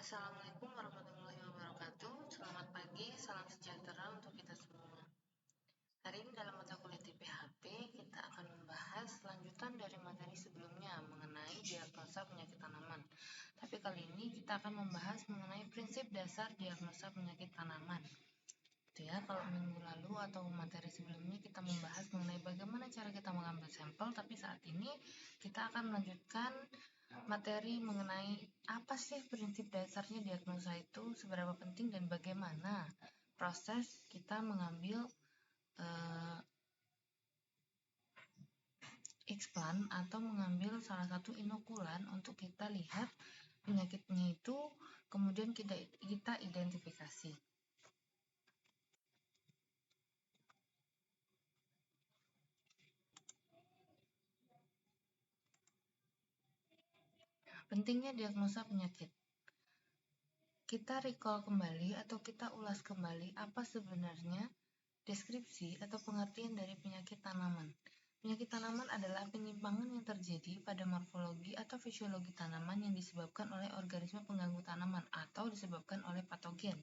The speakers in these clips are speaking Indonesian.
Assalamualaikum warahmatullahi wabarakatuh. Selamat pagi, salam sejahtera untuk kita semua. Hari ini dalam mata kuliah TPHP, kita akan membahas lanjutan dari materi sebelumnya mengenai diagnosa penyakit tanaman. Tapi kali ini kita akan membahas mengenai prinsip dasar diagnosa penyakit tanaman. Itu ya, kalau minggu lalu atau materi sebelumnya kita membahas mengenai bagaimana cara kita mengambil sampel, tapi saat ini kita akan melanjutkan materi mengenai apa sih prinsip dasarnya diagnosa itu, seberapa penting dan bagaimana proses kita mengambil explant atau mengambil salah satu inokulan untuk kita lihat penyakitnya itu, kemudian kita identifikasi. Pentingnya diagnosa penyakit. Kita recall kembali atau kita ulas kembali apa sebenarnya deskripsi atau pengertian dari penyakit tanaman. Penyakit tanaman adalah penyimpangan yang terjadi pada morfologi atau fisiologi tanaman yang disebabkan oleh organisme pengganggu tanaman atau disebabkan oleh patogen.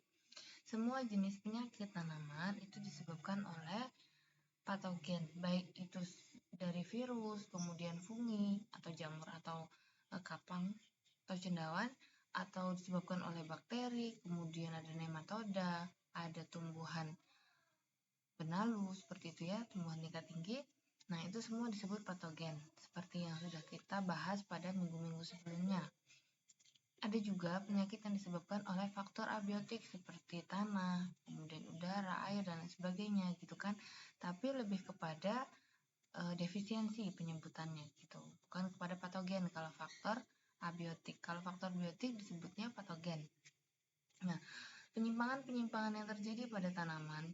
Semua jenis penyakit tanaman itu disebabkan oleh patogen, baik itu dari virus, kemudian fungi atau jamur atau kapang atau cendawan, atau disebabkan oleh bakteri, kemudian ada nematoda, ada tumbuhan benalu seperti itu ya, tumbuhan tingkat tinggi. Nah, itu semua disebut patogen, seperti yang sudah kita bahas pada minggu-minggu sebelumnya. Ada juga penyakit yang disebabkan oleh faktor abiotik seperti tanah, kemudian udara, air, dan lain sebagainya gitu kan. Tapi lebih kepada defisiensi penyebutannya gitu, bukan kepada patogen kalau faktor abiotik. Kalau faktor biotik disebutnya patogen. Nah, penyimpangan-penyimpangan yang terjadi pada tanaman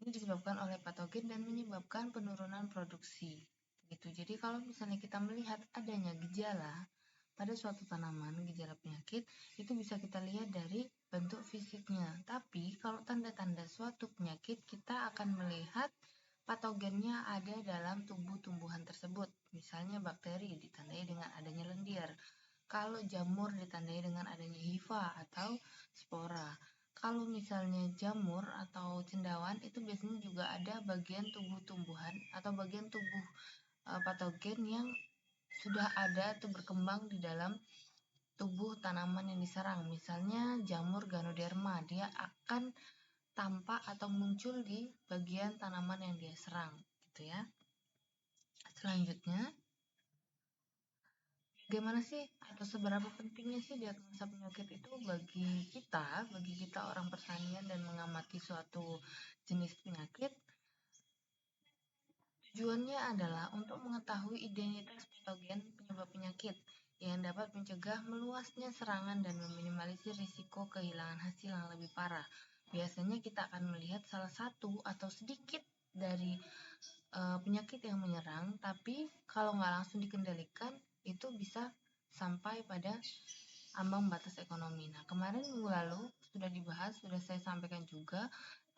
ini disebabkan oleh patogen dan menyebabkan penurunan produksi. Gitu. Jadi kalau misalnya kita melihat adanya gejala pada suatu tanaman, gejala penyakit, itu bisa kita lihat dari bentuk fisiknya. Tapi kalau tanda-tanda suatu penyakit, kita akan melihat patogennya ada dalam tubuh tumbuhan tersebut. Misalnya bakteri ditandai dengan adanya lendir. Kalau jamur ditandai dengan adanya hifa atau spora. Kalau misalnya jamur atau cendawan itu biasanya juga ada bagian tubuh tumbuhan atau bagian tubuh patogen yang sudah ada atau berkembang di dalam tubuh tanaman yang diserang. Misalnya jamur Ganoderma, dia akan tampak atau muncul di bagian tanaman yang dia serang, gitu ya. Selanjutnya, bagaimana sih atau seberapa pentingnya sih diagnosa penyakit itu bagi kita orang pertanian dan mengamati suatu jenis penyakit? Tujuannya adalah untuk mengetahui identitas patogen penyebab penyakit yang dapat mencegah meluasnya serangan dan meminimalisir risiko kehilangan hasil yang lebih parah. Biasanya kita akan melihat salah satu atau sedikit dari penyakit yang menyerang, tapi kalau nggak langsung dikendalikan, itu bisa sampai pada ambang batas ekonomi. Nah, kemarin minggu lalu sudah dibahas, sudah saya sampaikan juga,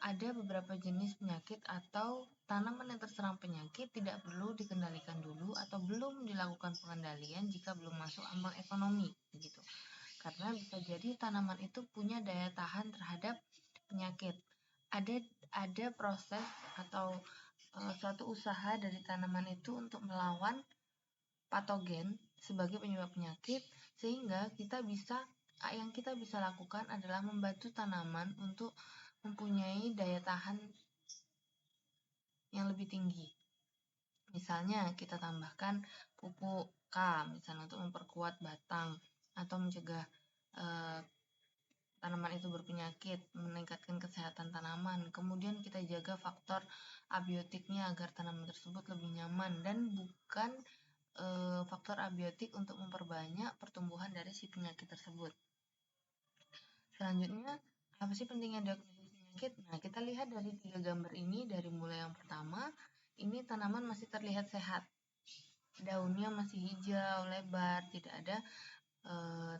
ada beberapa jenis penyakit atau tanaman yang terserang penyakit tidak perlu dikendalikan dulu atau belum dilakukan pengendalian jika belum masuk ambang ekonomi, begitu. Karena bisa jadi tanaman itu punya daya tahan terhadap penyakit. Ada proses atau suatu usaha dari tanaman itu untuk melawan patogen sebagai penyebab penyakit, sehingga yang kita bisa lakukan adalah membantu tanaman untuk mempunyai daya tahan yang lebih tinggi. Misalnya kita tambahkan pupuk K misalnya untuk memperkuat batang atau mencegah tanaman itu berpenyakit, meningkatkan kesehatan tanaman. Kemudian kita jaga faktor abiotiknya agar tanaman tersebut lebih nyaman dan bukan faktor abiotik untuk memperbanyak pertumbuhan dari si penyakit tersebut. Selanjutnya, apa sih pentingnya diagnosis penyakit? Nah, kita lihat dari 3 gambar ini, dari mulai yang pertama, ini tanaman masih terlihat sehat. Daunnya masih hijau, lebar, tidak ada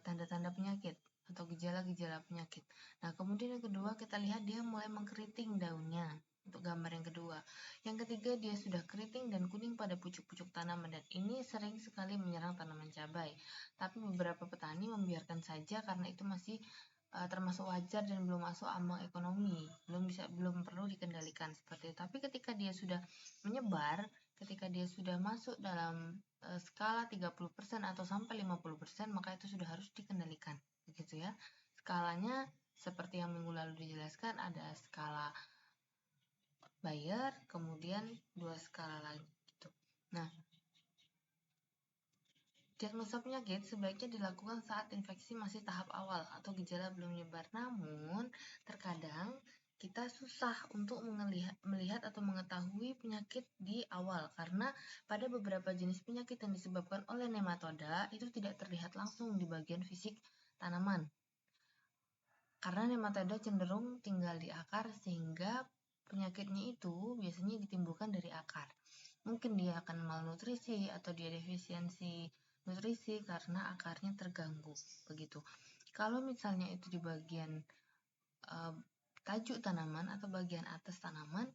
tanda-tanda penyakit atau gejala-gejala penyakit. Nah, kemudian yang kedua kita lihat dia mulai mengkeriting daunnya. Untuk gambar yang kedua. Yang ketiga dia sudah keriting dan kuning pada pucuk-pucuk tanaman, dan ini sering sekali menyerang tanaman cabai. Tapi beberapa petani membiarkan saja karena itu masih termasuk wajar dan belum masuk ambang ekonomi, belum perlu dikendalikan seperti itu. Tapi ketika dia sudah menyebar, ketika dia sudah masuk dalam skala 30% atau sampai 50%, maka itu sudah harus dikendalikan, begitu ya. Skalanya seperti yang minggu lalu dijelaskan, ada skala Bayer, kemudian 2 skala lagi gitu. Nah, diagnosa penyakit sebaiknya dilakukan saat infeksi masih tahap awal atau gejala belum menyebar. Namun, terkadang kita susah untuk melihat atau mengetahui penyakit di awal karena pada beberapa jenis penyakit yang disebabkan oleh nematoda itu tidak terlihat langsung di bagian fisik tanaman. Karena nematoda cenderung tinggal di akar sehingga penyakitnya itu biasanya ditimbulkan dari akar. Mungkin dia akan malnutrisi atau dia defisiensi nutrisi karena akarnya terganggu, begitu. Kalau misalnya itu di bagian tajuk tanaman atau bagian atas tanaman,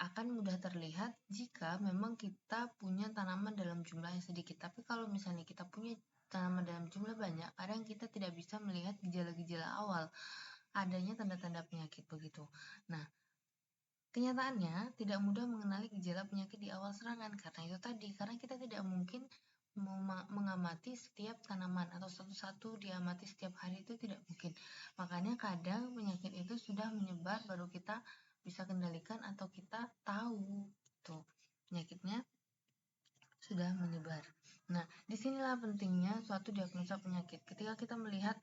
akan mudah terlihat jika memang kita punya tanaman dalam jumlah yang sedikit. Tapi kalau misalnya kita punya tanaman dalam jumlah banyak, kadang kita tidak bisa melihat gejala-gejala awal adanya tanda-tanda penyakit, begitu. Nah, kenyataannya tidak mudah mengenali gejala penyakit di awal serangan karena itu tadi, karena kita tidak mungkin mengamati setiap tanaman atau satu-satu diamati setiap hari, itu tidak mungkin. Makanya kadang penyakit itu sudah menyebar baru kita bisa kendalikan atau kita tahu tuh penyakitnya sudah menyebar. Nah, disinilah pentingnya suatu diagnosa penyakit. Ketika kita melihat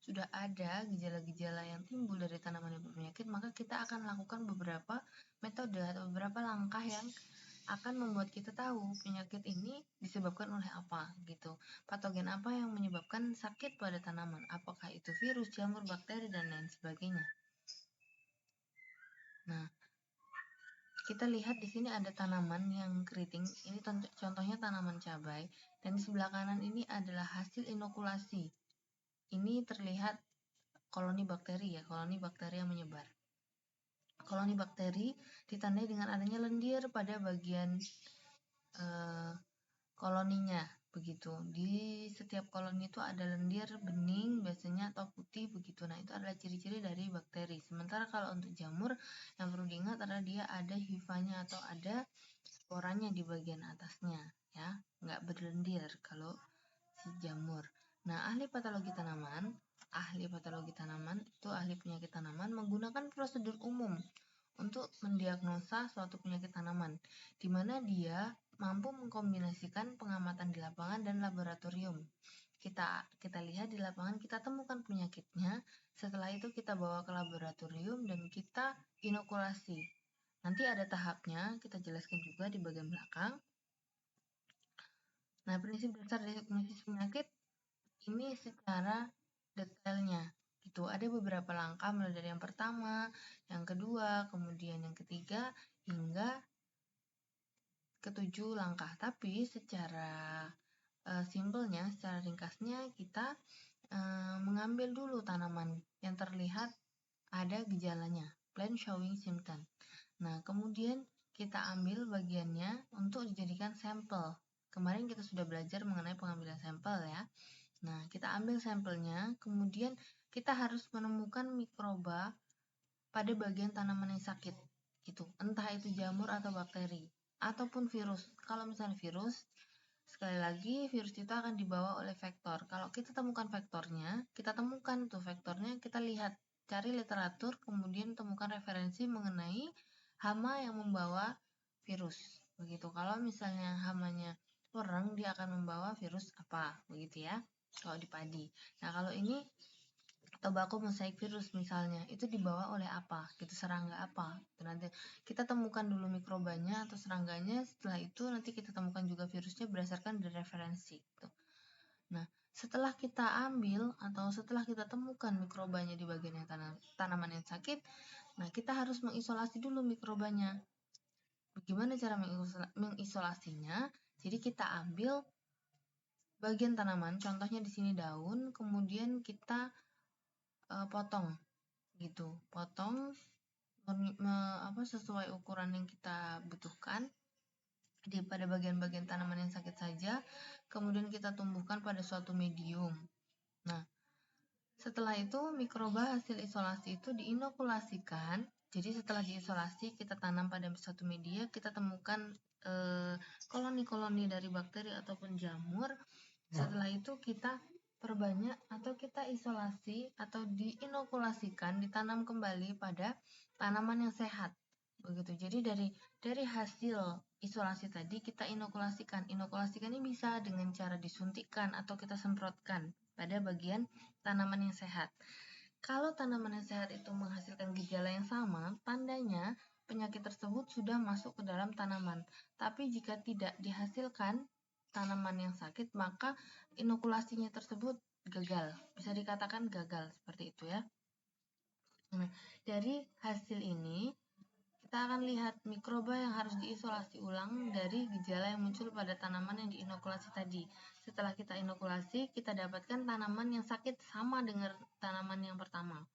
sudah ada gejala-gejala yang timbul dari tanaman yang berpenyakit, maka kita akan melakukan beberapa metode atau beberapa langkah yang akan membuat kita tahu penyakit ini disebabkan oleh apa gitu. Patogen apa yang menyebabkan sakit pada tanaman? Apakah itu virus, jamur, bakteri, dan lain sebagainya. Nah, kita lihat di sini ada tanaman yang keriting. Ini contohnya tanaman cabai, dan di sebelah kanan ini adalah hasil inokulasi. Ini terlihat koloni bakteri ya, koloni bakteri yang menyebar. Koloni bakteri ditandai dengan adanya lendir pada bagian koloninya, begitu. Di setiap koloni itu ada lendir bening biasanya atau putih, begitu. Nah, itu adalah ciri-ciri dari bakteri. Sementara kalau untuk jamur, yang perlu diingat adalah dia ada hifanya atau ada sporanya di bagian atasnya, ya, nggak berlendir kalau si jamur. Nah, ahli patologi tanaman itu ahli penyakit tanaman menggunakan prosedur umum untuk mendiagnosa suatu penyakit tanaman, di mana dia mampu mengkombinasikan pengamatan di lapangan dan laboratorium. Kita lihat di lapangan, kita temukan penyakitnya, setelah itu kita bawa ke laboratorium dan kita inokulasi. Nanti ada tahapnya, kita jelaskan juga di bagian belakang. Nah, prinsip dasar diagnosis penyakit ini secara detailnya gitu. Ada beberapa langkah mulai dari yang pertama, yang kedua, kemudian yang ketiga hingga ketujuh langkah. Tapi secara simpelnya, secara ringkasnya kita mengambil dulu tanaman yang terlihat ada gejalanya, plant showing symptom. Nah, kemudian kita ambil bagiannya untuk dijadikan sampel. Kemarin kita sudah belajar mengenai pengambilan sampel ya. Nah, kita ambil sampelnya, kemudian kita harus menemukan mikroba pada bagian tanaman yang sakit, gitu. Entah itu jamur atau bakteri, ataupun virus. Kalau misalnya virus, sekali lagi virus itu akan dibawa oleh vektor. Kalau kita temukan vektornya, kita temukan tuh vektornya, kita lihat, cari literatur, kemudian temukan referensi mengenai hama yang membawa virus. Begitu. Kalau misalnya hamanya orang, dia akan membawa virus apa, begitu ya. Kalau di padi. Nah, kalau ini tobacco mosaic virus misalnya, itu dibawa oleh apa? Gitu, serangga apa? Itu nanti kita temukan dulu mikrobanya atau serangganya, setelah itu nanti kita temukan juga virusnya berdasarkan dari referensi. Gitu. Nah, setelah kita ambil atau setelah kita temukan mikrobanya di bagian yang tanaman yang sakit, nah kita harus mengisolasi dulu mikrobanya. Bagaimana cara mengisolasinya? Jadi kita ambil bagian tanaman, contohnya di sini daun, kemudian kita potong gitu, potong sesuai ukuran yang kita butuhkan pada bagian-bagian tanaman yang sakit saja, kemudian kita tumbuhkan pada suatu medium. Nah, setelah itu mikroba hasil isolasi itu diinokulasikan. Jadi setelah diisolasi kita tanam pada suatu media, kita temukan koloni-koloni dari bakteri ataupun jamur. Setelah itu kita perbanyak atau kita isolasi atau diinokulasikan, ditanam kembali pada tanaman yang sehat. Begitu. Jadi dari hasil isolasi tadi kita inokulasikan. Inokulasikan ini bisa dengan cara disuntikkan atau kita semprotkan pada bagian tanaman yang sehat. Kalau tanaman yang sehat itu menghasilkan gejala yang sama, tandanya penyakit tersebut sudah masuk ke dalam tanaman. Tapi jika tidak dihasilkan tanaman yang sakit, maka inokulasinya tersebut gagal. Bisa dikatakan gagal seperti itu ya. Nah, dari hasil ini kita akan lihat mikroba yang harus diisolasi ulang dari gejala yang muncul pada tanaman yang diinokulasi tadi. Setelah kita inokulasi, kita dapatkan tanaman yang sakit sama dengan tanaman yang pertama.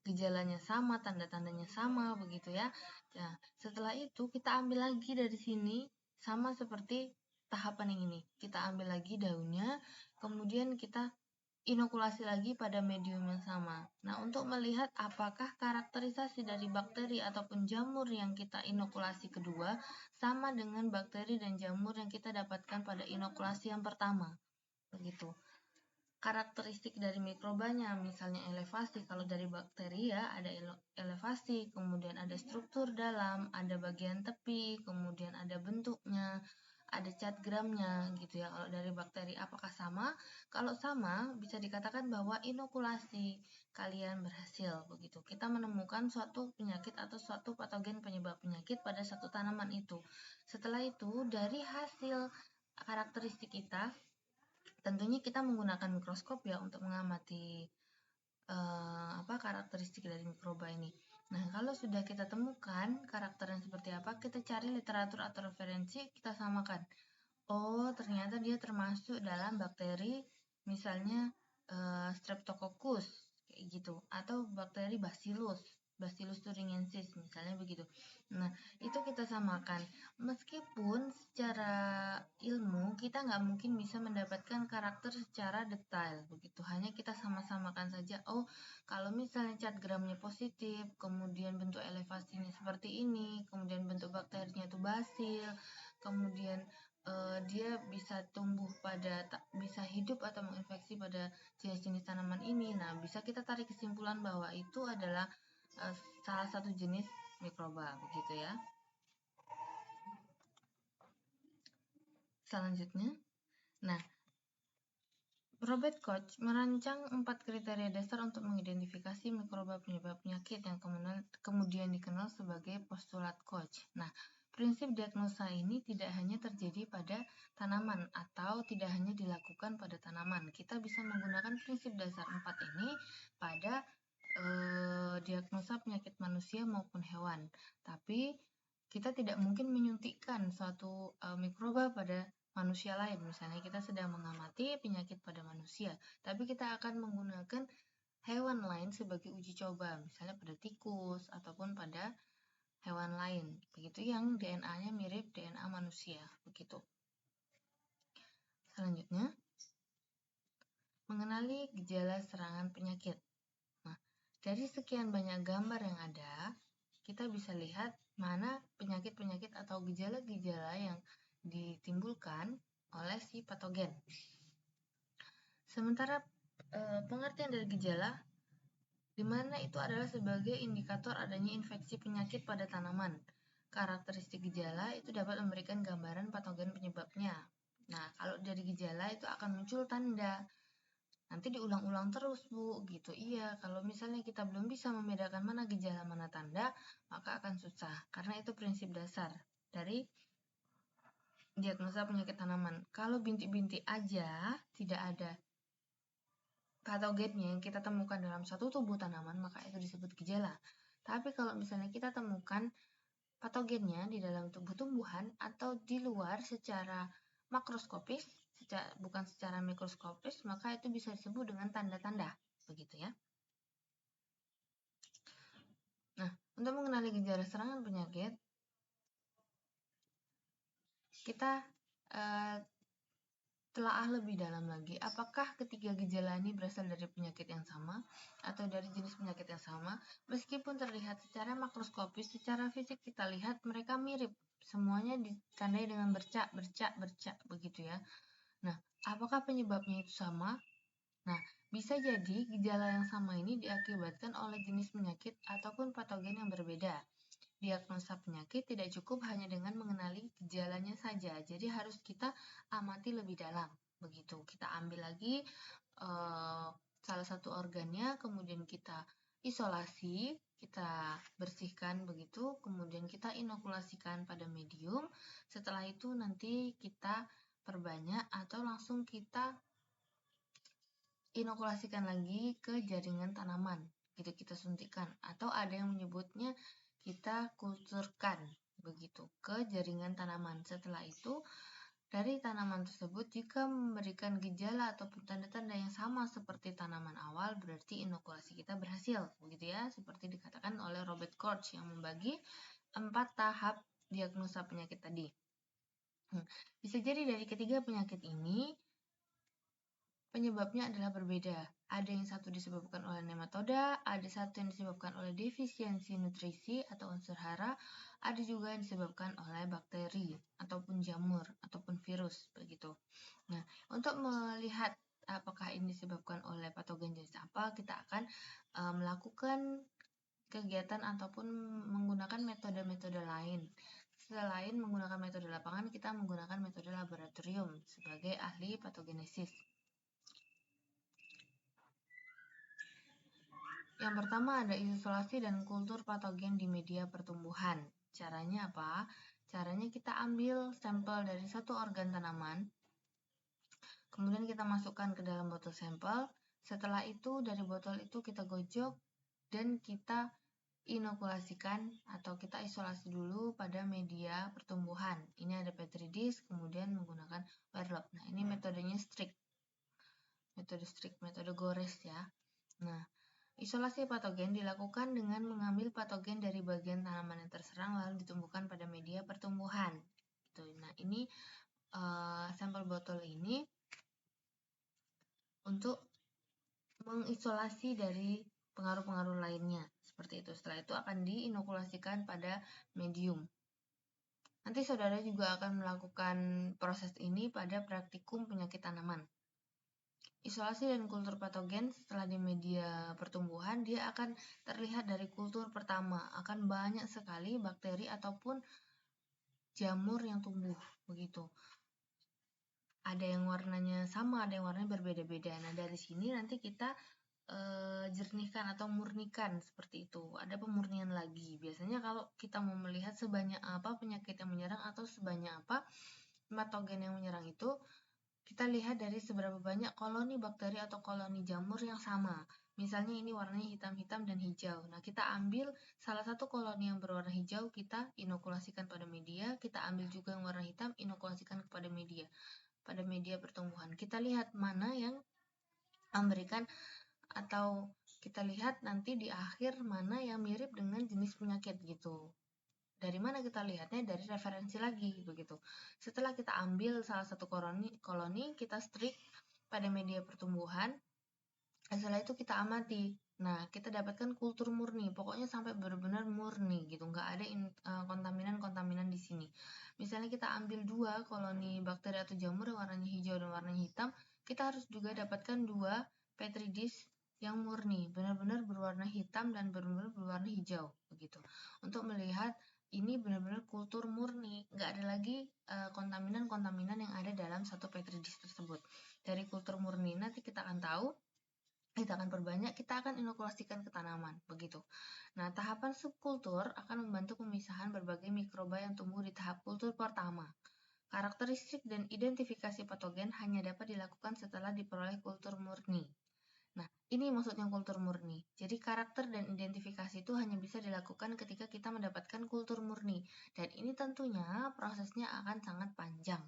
Gejalanya sama, tanda-tandanya sama, begitu ya. Nah, setelah itu kita ambil lagi dari sini, sama seperti tahapan yang ini. Kita ambil lagi daunnya, kemudian kita inokulasi lagi pada medium yang sama. Nah, untuk melihat apakah karakterisasi dari bakteri ataupun jamur yang kita inokulasi kedua sama dengan bakteri dan jamur yang kita dapatkan pada inokulasi yang pertama. Begitu. Karakteristik dari mikrobanya, misalnya elevasi. Kalau dari bakteri ya ada elevasi, kemudian ada struktur dalam, ada bagian tepi, kemudian ada bentuknya, ada cat gramnya gitu ya. Kalau dari bakteri apakah sama? Kalau sama, bisa dikatakan bahwa inokulasi kalian berhasil begitu. Kita menemukan suatu penyakit atau suatu patogen penyebab penyakit pada satu tanaman itu. Setelah itu, dari hasil karakteristik kita, tentunya kita menggunakan mikroskop ya untuk mengamati karakteristik dari mikroba ini. Nah, kalau sudah kita temukan karakternya seperti apa, kita cari literatur atau referensi, kita samakan. Oh, ternyata dia termasuk dalam bakteri, misalnya Streptococcus, kayak gitu, atau bakteri Bacillus thuringiensis, misalnya begitu. Nah, itu kita samakan. Meskipun secara ilmu kita nggak mungkin bisa mendapatkan karakter secara detail, begitu. Hanya kita sama-samakan saja. Oh, kalau misalnya cat gramnya positif, kemudian bentuk elevasinya seperti ini, kemudian bentuk bakterinya itu basil, kemudian dia bisa tumbuh bisa hidup atau menginfeksi pada jenis-jenis tanaman ini. Nah, bisa kita tarik kesimpulan bahwa itu adalah salah satu jenis mikroba, begitu ya. Selanjutnya, nah, Robert Koch merancang 4 kriteria dasar untuk mengidentifikasi mikroba penyebab penyakit yang kemudian dikenal sebagai postulat Koch. Nah, prinsip diagnosa ini tidak hanya terjadi pada tanaman atau tidak hanya dilakukan pada tanaman. Kita bisa menggunakan prinsip dasar 4 ini pada diagnosa penyakit manusia maupun hewan. Tapi kita tidak mungkin menyuntikkan suatu mikroba pada manusia lain. Misalnya kita sedang mengamati penyakit pada manusia, tapi kita akan menggunakan hewan lain sebagai uji coba, misalnya pada tikus ataupun pada hewan lain, begitu yang DNA-nya mirip DNA manusia, begitu. Selanjutnya, mengenali gejala serangan penyakit. Nah, dari sekian banyak gambar yang ada, kita bisa lihat mana penyakit-penyakit atau gejala-gejala yang ditimbulkan oleh si patogen. Sementara pengertian dari gejala di mana itu adalah sebagai indikator adanya infeksi penyakit pada tanaman. Karakteristik gejala itu dapat memberikan gambaran patogen penyebabnya. Nah, kalau dari gejala itu akan muncul tanda. Nanti diulang-ulang terus, Bu, gitu. Iya, kalau misalnya kita belum bisa membedakan mana gejala, mana tanda, maka akan susah. Karena itu prinsip dasar dari diagnosa penyakit tanaman. Kalau bintik-bintik aja tidak ada patogennya yang kita temukan dalam satu tubuh tanaman, maka itu disebut gejala. Tapi kalau misalnya kita temukan patogennya di dalam tubuh tumbuhan atau di luar secara makroskopis, bukan secara mikroskopis, maka itu bisa disebut dengan tanda-tanda, begitu ya. gejala serangan penyakit, kita telaah lebih dalam lagi, apakah ketiga gejala ini berasal dari penyakit yang sama atau dari jenis penyakit yang sama. Meskipun terlihat secara makroskopis, secara fisik kita lihat mereka mirip, semuanya ditandai dengan bercak begitu ya. Nah, apakah penyebabnya itu sama? Nah, bisa jadi gejala yang sama ini diakibatkan oleh jenis penyakit ataupun patogen yang berbeda. Diagnosa penyakit tidak cukup hanya dengan mengenali gejalanya saja, jadi harus kita amati lebih dalam. Begitu, kita ambil lagi salah satu organnya, kemudian kita isolasi, kita bersihkan begitu, kemudian kita inokulasikan pada medium. Setelah itu nanti kita perbanyak atau langsung kita inokulasikan lagi ke jaringan tanaman, gitu kita suntikan, atau ada yang menyebutnya kita kulturkan begitu ke jaringan tanaman. Setelah itu dari tanaman tersebut jika memberikan gejala ataupun tanda-tanda yang sama seperti tanaman awal, berarti inokulasi kita berhasil, begitu ya, seperti dikatakan oleh Robert Koch yang membagi 4 tahap diagnosa penyakit tadi. Bisa jadi dari ketiga penyakit ini penyebabnya adalah berbeda. Ada yang satu disebabkan oleh nematoda, ada satu yang disebabkan oleh defisiensi nutrisi atau unsur hara, ada juga yang disebabkan oleh bakteri ataupun jamur ataupun virus begitu. Nah, untuk melihat apakah ini disebabkan oleh patogen jenis apa, kita akan melakukan kegiatan ataupun menggunakan metode-metode lain. Selain menggunakan metode lapangan, kita menggunakan metode laboratorium sebagai ahli patogenesis. Yang pertama ada isolasi dan kultur patogen di media pertumbuhan. Caranya apa? Caranya kita ambil sampel dari satu organ tanaman, kemudian kita masukkan ke dalam botol sampel. Setelah itu dari botol itu kita gojok dan kita inokulasikan atau kita isolasi dulu pada media pertumbuhan. Ini ada petri dish, kemudian menggunakan werlop. Nah, ini metodenya strict. Metode gores ya. Nah, isolasi patogen dilakukan dengan mengambil patogen dari bagian tanaman yang terserang lalu ditumbuhkan pada media pertumbuhan. Nah, ini sampel botol ini untuk mengisolasi dari pengaruh-pengaruh lainnya. Seperti itu. Setelah itu akan diinokulasikan pada medium. Nanti saudara juga akan melakukan proses ini pada praktikum penyakit tanaman. Isolasi dan kultur patogen setelah di media pertumbuhan, dia akan terlihat dari kultur pertama. Akan banyak sekali bakteri ataupun jamur yang tumbuh, begitu. Ada yang warnanya sama, ada yang warnanya berbeda-beda. Nah, dari sini nanti kita jernihkan atau murnikan seperti itu. Ada pemurnian lagi. Biasanya kalau kita mau melihat sebanyak apa penyakit yang menyerang atau sebanyak apa patogen yang menyerang itu, kita lihat dari seberapa banyak koloni bakteri atau koloni jamur yang sama. Misalnya ini warnanya hitam-hitam dan hijau. Nah, kita ambil salah satu koloni yang berwarna hijau, kita inokulasikan pada media. Kita ambil juga yang warna hitam, inokulasikan kepada media. Pada media pertumbuhan. Kita lihat mana yang memberikan atau kita lihat nanti di akhir mana yang mirip dengan jenis penyakit gitu. Dari mana kita lihatnya? Dari referensi lagi begitu. Setelah kita ambil salah satu koloni kita strik pada media pertumbuhan. Setelah itu kita amati. Nah, kita dapatkan kultur murni. Pokoknya sampai benar-benar murni gitu. Nggak ada kontaminan-kontaminan di sini. Misalnya kita ambil 2 koloni bakteri atau jamur yang warnanya hijau dan warnanya hitam, kita harus juga dapatkan 2 petri dish yang murni, benar-benar berwarna hitam dan benar-benar berwarna hijau begitu. Untuk melihat ini benar-benar kultur murni, nggak ada lagi kontaminan-kontaminan yang ada dalam satu petri dish tersebut. Dari kultur murni nanti kita akan tahu, kita akan perbanyak, kita akan inokulasikan ke tanaman begitu. Nah, tahapan subkultur akan membantu pemisahan berbagai mikroba yang tumbuh di tahap kultur pertama. Karakteristik dan identifikasi patogen hanya dapat dilakukan setelah diperoleh kultur murni. Nah, ini maksudnya kultur murni. Jadi karakter dan identifikasi itu hanya bisa dilakukan ketika kita mendapatkan kultur murni. Dan ini tentunya prosesnya akan sangat panjang.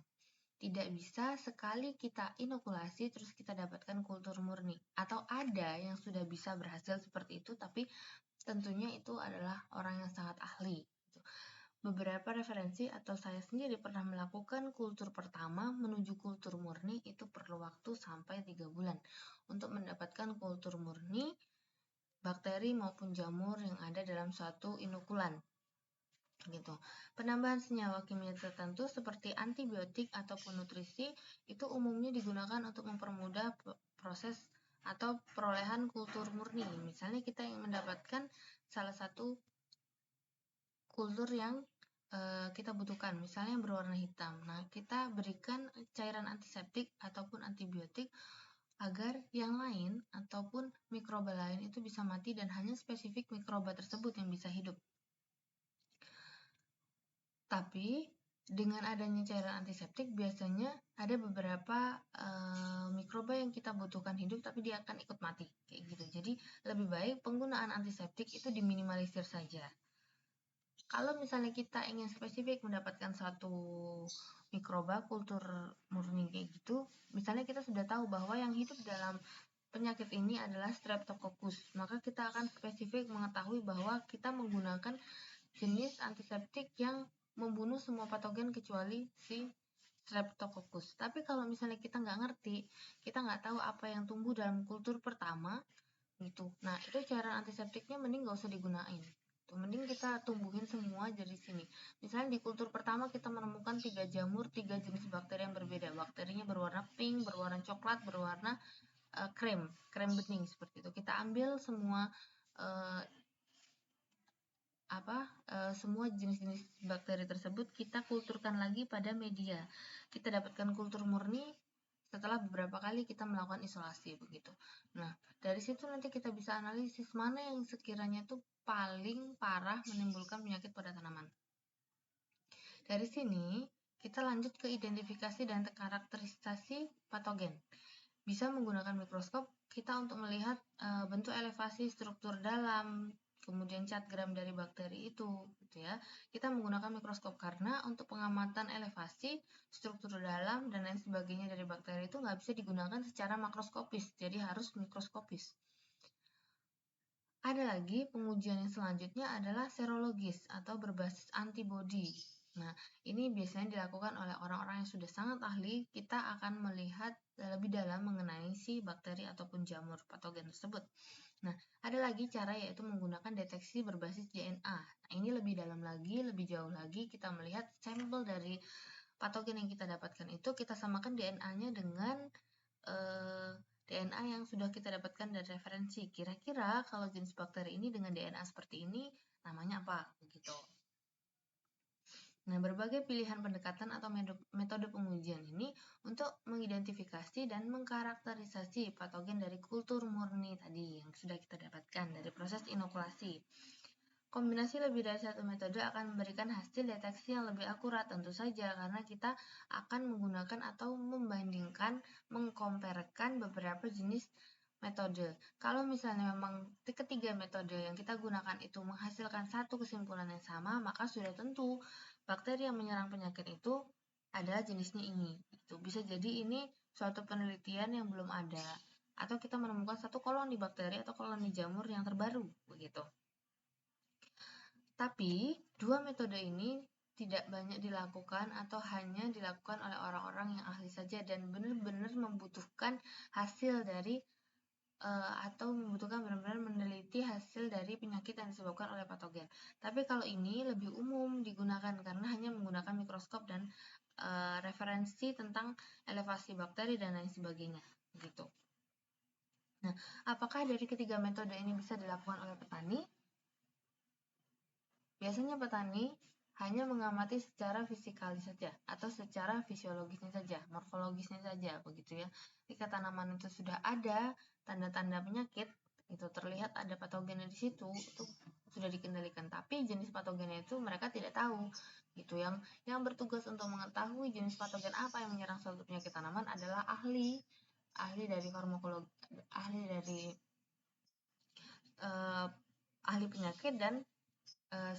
Tidak bisa sekali kita inokulasi terus kita dapatkan kultur murni. Atau ada yang sudah bisa berhasil seperti itu, tapi tentunya itu adalah orang yang sangat ahli. Beberapa referensi atau saya sendiri pernah melakukan kultur pertama menuju kultur murni itu perlu waktu sampai 3 bulan untuk mendapatkan kultur murni bakteri maupun jamur yang ada dalam suatu inokulan. Gitu. Penambahan senyawa kimia tertentu seperti antibiotik ataupun nutrisi itu umumnya digunakan untuk mempermudah proses atau perolehan kultur murni. Misalnya kita ingin mendapatkan salah satu kultur yang kita butuhkan, misalnya yang berwarna hitam. Nah, kita berikan cairan antiseptik ataupun antibiotik agar yang lain ataupun mikroba lain itu bisa mati dan hanya spesifik mikroba tersebut yang bisa hidup. Tapi dengan adanya cairan antiseptik biasanya ada beberapa mikroba yang kita butuhkan hidup tapi dia akan ikut mati kayak gitu. Jadi lebih baik penggunaan antiseptik itu diminimalisir saja. Kalau misalnya kita ingin spesifik mendapatkan satu mikroba kultur murni kayak gitu, misalnya kita sudah tahu bahwa yang hidup dalam penyakit ini adalah Streptococcus, maka kita akan spesifik mengetahui bahwa kita menggunakan jenis antiseptik yang membunuh semua patogen kecuali si Streptococcus. Tapi kalau misalnya kita nggak ngerti, kita nggak tahu apa yang tumbuh dalam kultur pertama, gitu. Nah, itu cairan antiseptiknya mending nggak usah digunain. Mending kita tumbuhin semua dari sini. Misalnya di kultur pertama kita menemukan 3 jamur, 3 jenis bakteri yang berbeda. Bakterinya berwarna pink, berwarna coklat, berwarna krem bening seperti itu. Kita ambil semua semua jenis-jenis bakteri tersebut kita kulturkan lagi pada media. Kita dapatkan kultur murni setelah beberapa kali kita melakukan isolasi begitu. Nah, dari situ nanti kita bisa analisis mana yang sekiranya itu paling parah menimbulkan penyakit pada tanaman. Dari sini, kita lanjut ke identifikasi dan karakterisasi patogen. Bisa menggunakan mikroskop kita untuk melihat bentuk elevasi struktur dalam, kemudian cat gram dari bakteri itu, gitu ya. Kita menggunakan mikroskop karena untuk pengamatan elevasi, struktur dalam, dan lain sebagainya dari bakteri itu nggak bisa digunakan secara makroskopis, jadi harus mikroskopis. Ada lagi pengujian yang selanjutnya adalah serologis atau berbasis antibodi. Nah, ini biasanya dilakukan oleh orang-orang yang sudah sangat ahli. Kita akan melihat lebih dalam mengenai si bakteri ataupun jamur patogen tersebut. Nah, ada lagi cara yaitu menggunakan deteksi berbasis DNA. Nah, ini lebih dalam lagi, lebih jauh lagi kita melihat sampel dari patogen yang kita dapatkan itu kita samakan DNA-nya dengan DNA yang sudah kita dapatkan dari referensi. Kira-kira kalau jenis bakteri ini dengan DNA seperti ini namanya apa? Begitu. Nah, berbagai pilihan pendekatan atau metode pengujian ini untuk mengidentifikasi dan mengkarakterisasi patogen dari kultur murni tadi yang sudah kita dapatkan dari proses inokulasi. Kombinasi lebih dari satu metode akan memberikan hasil deteksi yang lebih akurat tentu saja karena kita akan menggunakan atau membandingkan, mengkomparkan beberapa jenis metode. Kalau misalnya memang ketiga metode yang kita gunakan itu menghasilkan satu kesimpulan yang sama, maka sudah tentu bakteri yang menyerang penyakit itu adalah jenisnya ini. Itu bisa jadi ini suatu penelitian yang belum ada atau kita menemukan satu koloni bakteri atau koloni jamur yang terbaru begitu. Tapi, dua metode ini tidak banyak dilakukan atau hanya dilakukan oleh orang-orang yang ahli saja dan benar-benar membutuhkan hasil dari atau membutuhkan benar-benar meneliti hasil dari penyakit yang disebabkan oleh patogen. Tapi kalau ini lebih umum digunakan karena hanya menggunakan mikroskop dan referensi tentang elevasi bakteri dan lain sebagainya. Gitu. Nah, apakah dari ketiga metode ini bisa dilakukan oleh petani? Biasanya petani hanya mengamati secara fisikalis saja atau secara fisiologisnya saja, morfologisnya saja begitu ya. Jika tanaman itu sudah ada tanda-tanda penyakit, itu terlihat ada patogennya di situ, itu sudah dikendalikan. Tapi jenis patogennya itu mereka tidak tahu. Gitu yang bertugas untuk mengetahui jenis patogen apa yang menyerang suatu penyakit tanaman adalah ahli dari farmakologi, ahli penyakit dan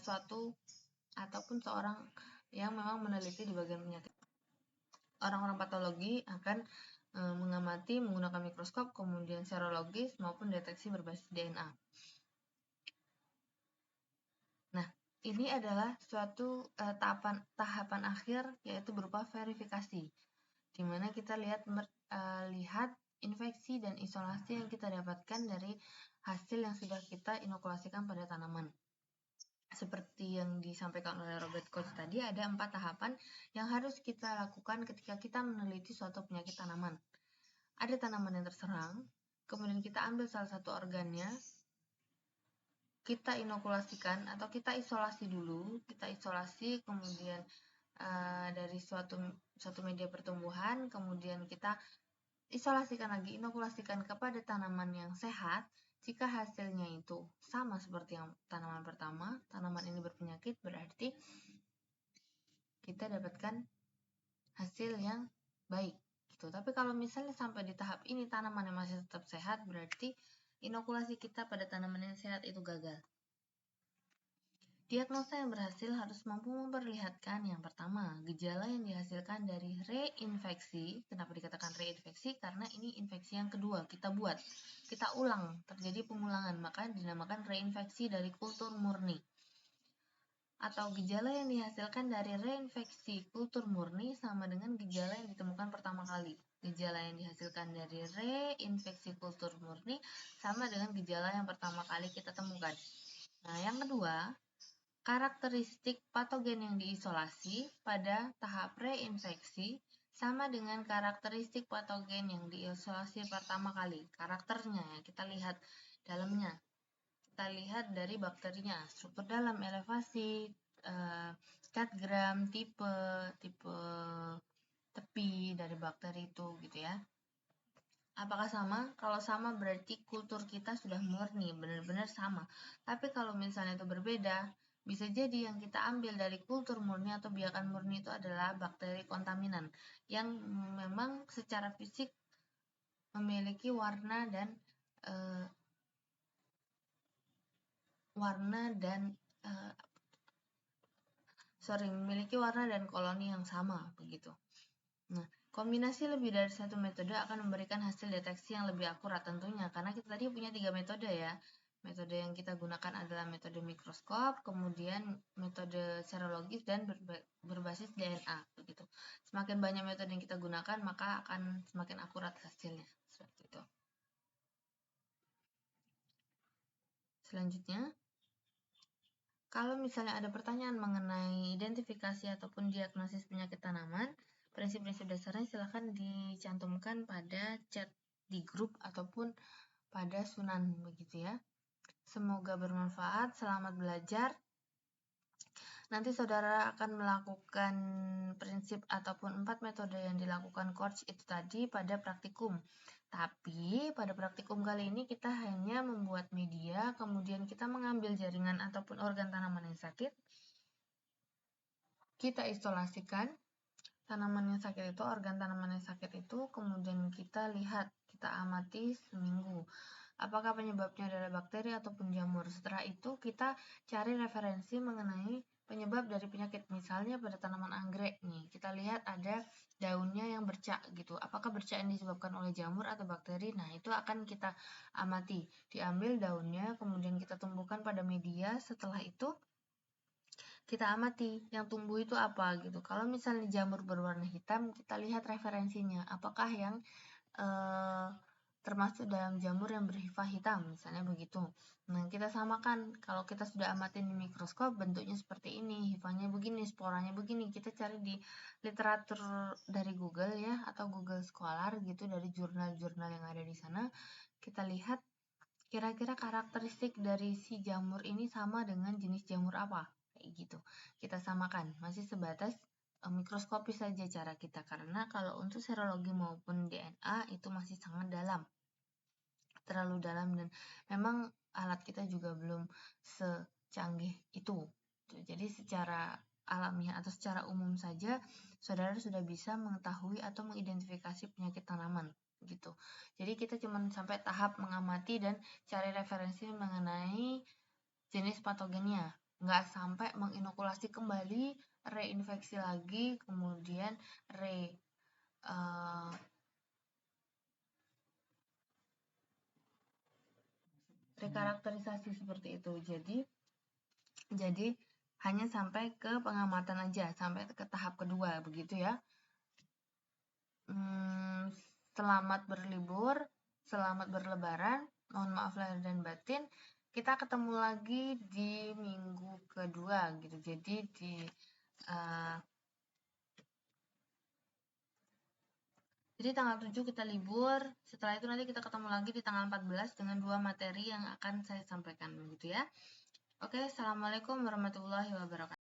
suatu ataupun seorang yang memang meneliti di bagian penyakit. Orang-orang patologi akan mengamati menggunakan mikroskop, kemudian serologis maupun deteksi berbasis DNA. Nah, ini adalah suatu tahapan akhir, yaitu berupa verifikasi, di mana kita lihat infeksi dan isolasi yang kita dapatkan dari hasil yang sudah kita inokulasikan pada tanaman. Seperti yang disampaikan oleh Robert Koch tadi, ada 4 tahapan yang harus kita lakukan ketika kita meneliti suatu penyakit tanaman. Ada tanaman yang terserang, kemudian kita ambil salah satu organnya, kita inokulasikan atau kita isolasi dulu, kemudian dari suatu media pertumbuhan, kemudian kita isolasikan lagi, inokulasikan kepada tanaman yang sehat. Jika hasilnya itu sama seperti yang tanaman pertama, tanaman ini berpenyakit, berarti kita dapatkan hasil yang baik gitu. Tapi kalau misalnya sampai di tahap ini tanaman yang masih tetap sehat, berarti inokulasi kita pada tanaman yang sehat itu gagal. Diagnosa yang berhasil harus mampu memperlihatkan yang pertama, gejala yang dihasilkan dari reinfeksi. Kenapa dikatakan reinfeksi? Karena ini infeksi yang kedua kita buat. Kita ulang, terjadi pengulangan, maka dinamakan reinfeksi dari kultur murni. Atau gejala yang dihasilkan dari reinfeksi kultur murni sama dengan gejala yang ditemukan pertama kali. Gejala yang dihasilkan dari reinfeksi kultur murni sama dengan gejala yang pertama kali kita temukan. Nah, yang kedua, karakteristik patogen yang diisolasi pada tahap reinfeksi sama dengan karakteristik patogen yang diisolasi pertama kali. Karakternya kita lihat dalamnya. Kita lihat dari bakterinya, struktur dalam, elevasi, cat gram, tipe tepi dari bakteri itu gitu ya. Apakah sama? Kalau sama berarti kultur kita sudah murni, benar-benar sama. Tapi kalau misalnya itu berbeda, bisa jadi yang kita ambil dari kultur murni atau biakan murni itu adalah bakteri kontaminan yang memang secara fisik memiliki warna dan memiliki warna dan koloni yang sama begitu. Nah, kombinasi lebih dari satu metode akan memberikan hasil deteksi yang lebih akurat tentunya, karena kita tadi punya 3 metode ya. Metode yang kita gunakan adalah metode mikroskop, kemudian metode serologis, dan berbasis DNA begitu. Semakin banyak metode yang kita gunakan, maka akan semakin akurat hasilnya. Seperti itu. Selanjutnya, kalau misalnya ada pertanyaan mengenai identifikasi ataupun diagnosis penyakit tanaman, prinsip-prinsip dasarnya silahkan dicantumkan pada chat di grup ataupun pada Sunan begitu ya. Semoga bermanfaat, selamat belajar. Nanti saudara akan melakukan prinsip ataupun 4 metode yang dilakukan coach itu tadi pada praktikum. Tapi pada praktikum kali ini kita hanya membuat media, kemudian kita mengambil jaringan ataupun organ tanaman yang sakit, kita isolasikan tanaman yang sakit itu, organ tanaman yang sakit itu, kemudian kita lihat, kita amati seminggu. Apakah penyebabnya adalah bakteri ataupun jamur. Setelah itu kita cari referensi mengenai penyebab dari penyakit. Misalnya pada tanaman anggrek nih, kita lihat ada daunnya yang bercak gitu. Apakah bercak yang disebabkan oleh jamur atau bakteri? Nah, itu akan kita amati. Diambil daunnya, kemudian kita tumbuhkan pada media. Setelah itu kita amati yang tumbuh itu apa gitu. Kalau misalnya jamur berwarna hitam, kita lihat referensinya. Apakah yang termasuk dalam jamur yang berhifah hitam, misalnya begitu. Nah, kita samakan. Kalau kita sudah amatin di mikroskop, bentuknya seperti ini, hifahnya begini, sporanya begini. Kita cari di literatur dari Google ya, atau Google Scholar gitu, dari jurnal-jurnal yang ada di sana. Kita lihat kira-kira karakteristik dari si jamur ini sama dengan jenis jamur apa, kayak gitu. Kita samakan, masih sebatas mikroskopis saja cara kita, karena kalau untuk serologi maupun DNA itu masih sangat dalam, terlalu dalam, dan memang alat kita juga belum secanggih itu. Jadi secara alamiah atau secara umum saja saudara sudah bisa mengetahui atau mengidentifikasi penyakit tanaman gitu. Jadi kita cuma sampai tahap mengamati dan cari referensi mengenai jenis patogennya, nggak sampai menginokulasi kembali, reinfeksi lagi, kemudian rekarakterisasi seperti itu. Jadi Jadi hanya sampai ke pengamatan aja, sampai ke tahap kedua, begitu ya. Selamat berlibur, selamat berlebaran, mohon maaf lahir dan batin. Kita ketemu lagi di minggu kedua gitu. Jadi jadi tanggal 7 kita libur, setelah itu nanti kita ketemu lagi di tanggal 14 dengan 2 materi yang akan saya sampaikan begitu ya. Oke, assalamualaikum warahmatullahi wabarakatuh.